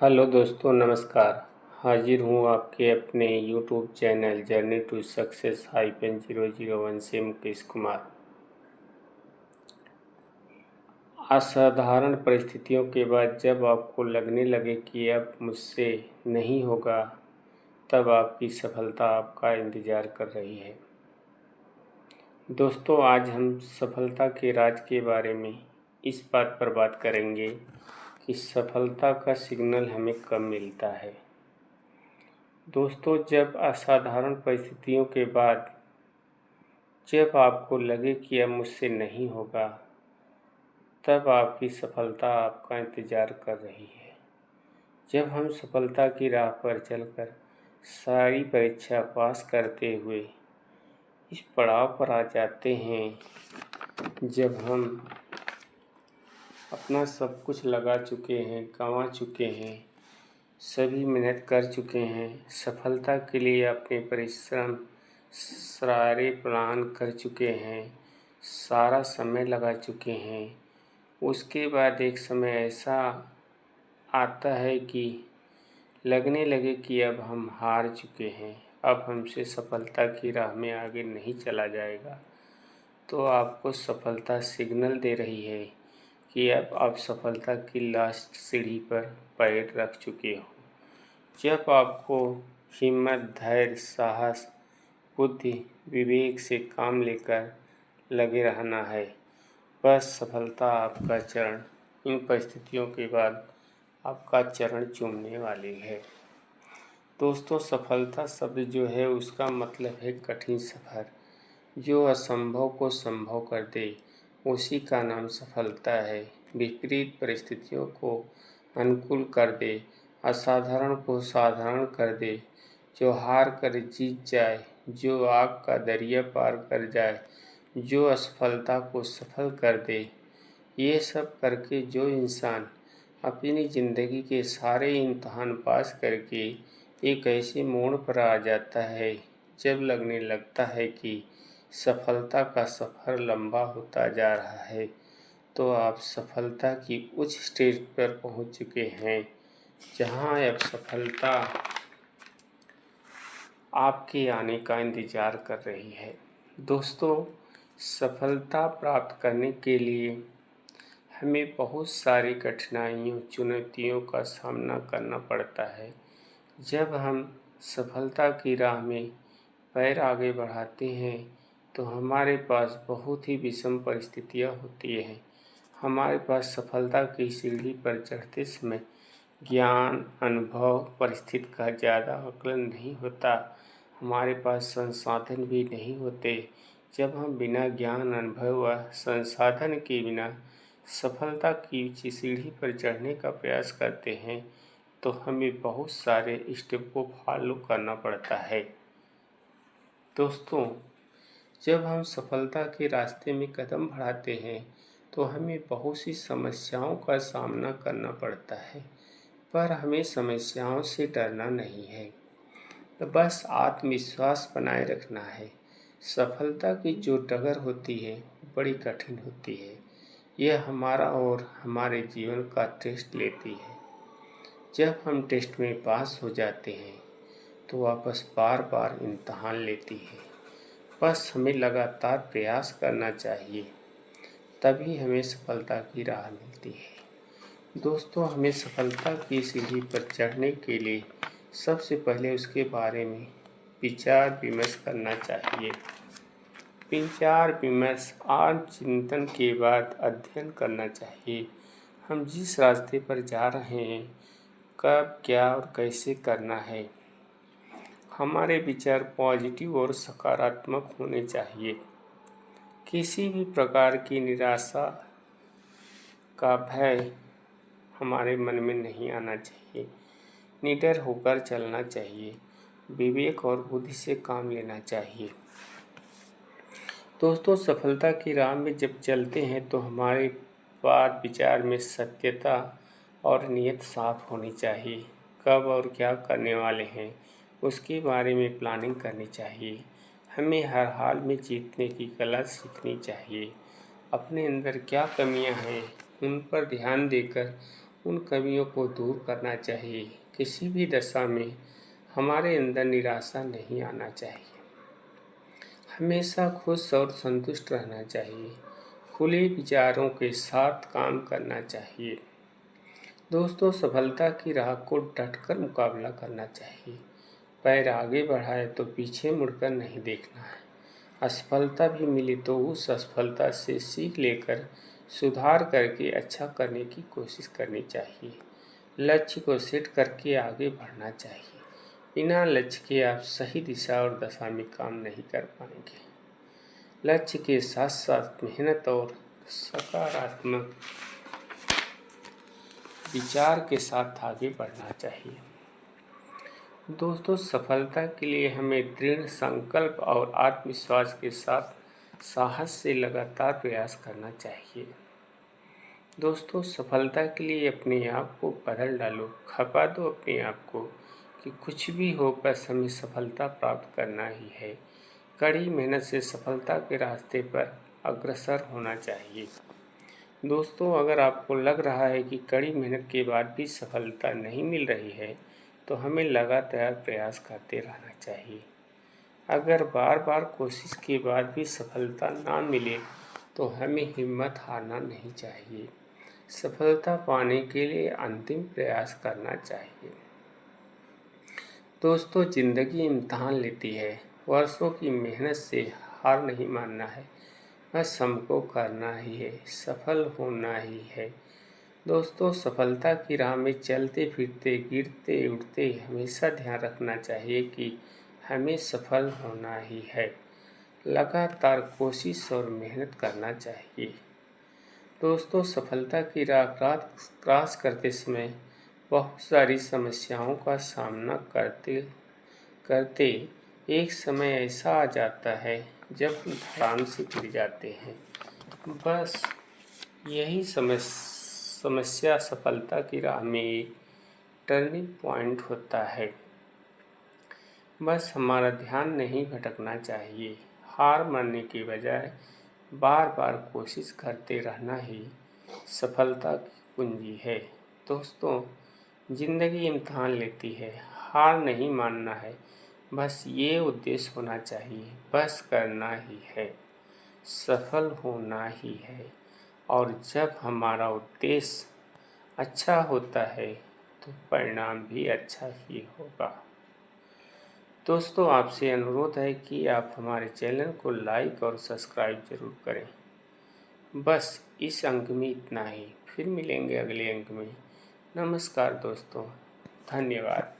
Hello दोस्तों, नमस्कार। हाजिर हूँ आपके अपने YouTube channel journey to success -001 से मुकेश कुमार। असाधारण परिस्थितियों के बाद जब आपको लगने लगे कि अब मुझसे नहीं होगा, तब आपकी सफलता आपका इंतज़ार कर रही है। दोस्तों, आज हम सफलता के राज के बारे में इस बात पर बात करेंगे कि सफलता का सिग्नल हमें कब मिलता है। दोस्तों, जब असाधारण परिस्थितियों के बाद जब आपको लगे कि अब मुझसे नहीं होगा, तब आपकी सफलता आपका इंतज़ार कर रही है। जब हम सफलता की राह पर चलकर सारी परीक्षा पास करते हुए इस पड़ाव पर आ जाते हैं, जब हम अपना सब कुछ लगा चुके हैं, गंवा चुके हैं, सभी मेहनत कर चुके हैं, सफलता के लिए अपने परिश्रम सारे प्लान कर चुके हैं, सारा समय लगा चुके हैं, उसके बाद एक समय ऐसा आता है कि लगने लगे कि अब हम हार चुके हैं, अब हमसे सफलता की राह में आगे नहीं चला जाएगा, तो आपको सफलता सिग्नल दे रही है कि अब आप सफलता की लास्ट सीढ़ी पर पैर रख चुके हो। जब आपको हिम्मत, धैर्य, साहस, बुद्धि, विवेक से काम लेकर लगे रहना है, बस सफलता आपका चरण इन परिस्थितियों के बाद आपका चरण चूमने वाली है। दोस्तों, सफलता शब्द जो है उसका मतलब है कठिन सफ़र। जो असंभव को संभव कर दे, उसी का नाम सफलता है। विपरीत परिस्थितियों को अनुकूल कर दे, असाधारण को साधारण कर दे, जो हार कर जीत जाए, जो आग का दरिया पार कर जाए, जो असफलता को सफल कर दे, ये सब करके जो इंसान अपनी ज़िंदगी के सारे इम्तहान पास करके एक ऐसे मोड़ पर आ जाता है जब लगने लगता है कि सफलता का सफ़र लंबा होता जा रहा है, तो आप सफलता की उच्च स्टेज पर पहुंच चुके हैं, जहां अब सफलता आपके आने का इंतज़ार कर रही है। दोस्तों, सफलता प्राप्त करने के लिए हमें बहुत सारी कठिनाइयों, चुनौतियों का सामना करना पड़ता है। जब हम सफलता की राह में पैर आगे बढ़ाते हैं, तो हमारे पास बहुत ही विषम परिस्थितियाँ होती हैं। हमारे पास सफलता की सीढ़ी पर चढ़ते समय ज्ञान, अनुभव, परिस्थिति का ज़्यादा आकलन नहीं होता। हमारे पास संसाधन भी नहीं होते। जब हम बिना ज्ञान, अनुभव व संसाधन के बिना सफलता की ऊंची सीढ़ी पर चढ़ने का प्रयास करते हैं, तो हमें बहुत सारे स्टेप को फॉलो करना पड़ता है। दोस्तों, जब हम सफलता के रास्ते में कदम बढ़ाते हैं, तो हमें बहुत सी समस्याओं का सामना करना पड़ता है, पर हमें समस्याओं से डरना नहीं है, तो बस आत्मविश्वास बनाए रखना है। सफलता की जो डगर होती है बड़ी कठिन होती है। यह हमारा और हमारे जीवन का टेस्ट लेती है। जब हम टेस्ट में पास हो जाते हैं, तो वापस बार बार इम्तहान लेती है। बस हमें लगातार प्रयास करना चाहिए, तभी हमें सफलता की राह मिलती है। दोस्तों, हमें सफलता की सीढ़ी पर चढ़ने के लिए सबसे पहले उसके बारे में विचार विमर्श करना चाहिए। विचार विमर्श और चिंतन के बाद अध्ययन करना चाहिए। हम जिस रास्ते पर जा रहे हैं, कब, क्या और कैसे करना है। हमारे विचार पॉजिटिव और सकारात्मक होने चाहिए। किसी भी प्रकार की निराशा का भय हमारे मन में नहीं आना चाहिए। निडर होकर चलना चाहिए। विवेक और बुद्धि से काम लेना चाहिए। दोस्तों, सफलता की राह में जब चलते हैं, तो हमारे बात विचार में सत्यता और नियत साफ होनी चाहिए। कब और क्या करने वाले हैं, उसके बारे में प्लानिंग करनी चाहिए। हमें हर हाल में जीतने की कला सीखनी चाहिए। अपने अंदर क्या कमियां हैं, उन पर ध्यान देकर उन कमियों को दूर करना चाहिए। किसी भी दशा में हमारे अंदर निराशा नहीं आना चाहिए। हमेशा खुश और संतुष्ट रहना चाहिए। खुले विचारों के साथ काम करना चाहिए। दोस्तों, सफलता की राह को डटकर मुकाबला करना चाहिए। पैर आगे बढ़ाए तो पीछे मुड़कर नहीं देखना है। असफलता भी मिली तो उस असफलता से सीख लेकर सुधार करके अच्छा करने की कोशिश करनी चाहिए। लक्ष्य को सेट करके आगे बढ़ना चाहिए। बिना लक्ष्य के आप सही दिशा और दशा में काम नहीं कर पाएंगे। लक्ष्य के साथ साथ मेहनत और सकारात्मक विचार के साथ आगे बढ़ना चाहिए। दोस्तों, सफलता के लिए हमें दृढ़ संकल्प और आत्मविश्वास के साथ साहस से लगातार प्रयास करना चाहिए। दोस्तों, सफलता के लिए अपने आप को बदल डालो, खपा दो अपने आप को कि कुछ भी हो बस हमें सफलता प्राप्त करना ही है। कड़ी मेहनत से सफलता के रास्ते पर अग्रसर होना चाहिए। दोस्तों, अगर आपको लग रहा है कि कड़ी मेहनत के बाद भी सफलता नहीं मिल रही है तो हमें लगातार प्रयास करते रहना चाहिए। अगर बार बार कोशिश के बाद भी सफलता ना मिले तो हमें हिम्मत हारना नहीं चाहिए। सफलता पाने के लिए अंतिम प्रयास करना चाहिए। दोस्तों, ज़िंदगी इम्तहान लेती है। वर्षों की मेहनत से हार नहीं मानना है, बस हमको करना ही है, सफल होना ही है। दोस्तों, सफलता की राह में चलते फिरते गिरते उठते हमेशा ध्यान रखना चाहिए कि हमें सफल होना ही है। लगातार कोशिश और मेहनत करना चाहिए। दोस्तों, सफलता की राह क्रॉस करते समय बहुत सारी समस्याओं का सामना करते करते एक समय ऐसा आ जाता है जब हम धड़ाम से गिर जाते हैं। बस यही समस्या सफलता की राह में एक टर्निंग पॉइंट होता है। बस हमारा ध्यान नहीं भटकना चाहिए। हार मानने के बजाय बार बार कोशिश करते रहना ही सफलता की कुंजी है। दोस्तों, ज़िंदगी इम्तहान लेती है, हार नहीं मानना है, बस ये उद्देश्य होना चाहिए, बस करना ही है, सफल होना ही है। और जब हमारा उद्देश्य अच्छा होता है तो परिणाम भी अच्छा ही होगा। दोस्तों, आपसे अनुरोध है कि आप हमारे चैनल को लाइक और सब्सक्राइब जरूर करें। बस इस अंक में इतना ही, फिर मिलेंगे अगले अंक में। नमस्कार दोस्तों, धन्यवाद।